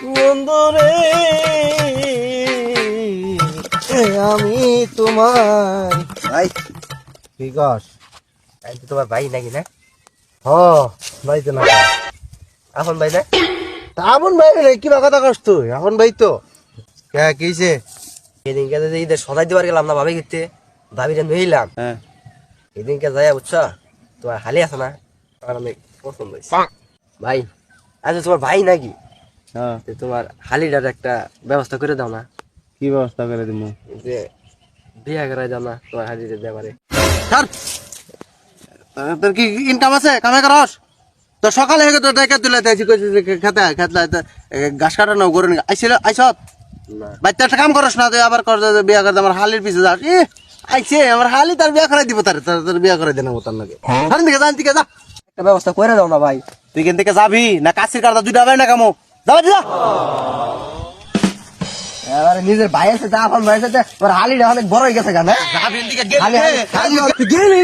বন্ধু রে আমি তোমার ভাই কি কস? আমি তো তোমার ভাই নাকি না? হ ভাই তো না এখন ভাই না? আপন ভাই রে, কি কথা কস তুই? আপন ভাই তো কিছে? সেদিনকে যে ঈদের সদাই দিবার গেলাম না ভাবি গিতে, ভাবিটা নইলাম। হ্যাঁ সেদিনকে যাই বুঝছো, তোমার হালি আছে না, তোমার অনেক পছন্দ হয়েছে। ভাই আচ্ছা তোমার ভাই নাকি? হ্যাঁ তো তোমার হালিটার একটা ব্যবস্থা করে দাও না, কি ব্যবস্থা করে দিমু? যে বিয়া করাই দাও না তোমার হালিটার ব্যাপারে। স্যার তোর কি ইনকাম আছে? কামে করস? তো সকালে হেগে তো দেখে তুলে দিয়েছি খেতে খেতলা ঘাস কাটানো গরু আইসত না বাচ্চা একটা কাম করস না, তুই আবার কর বিয়া করে আমার হালির পিছে যাস। আইছে আমার হালি তার বিয়া করাই দিব, তার বিয়া করে দেন তার নাকি দিকে জান থেকে যা। একটা ব্যবস্থা করে দাও না ভাই। তুই কেন থেকে যাবি না? কাশির কাটা দুইটা হবে না কামো যাবা যা। এবারে নিজের ভাইয়ের সাথে আপন ভাইয়ের সাথে ওর হালিটা অনেক বড় হয়ে গেছে কেন? যাবি এদিকে হালি হালি গেলি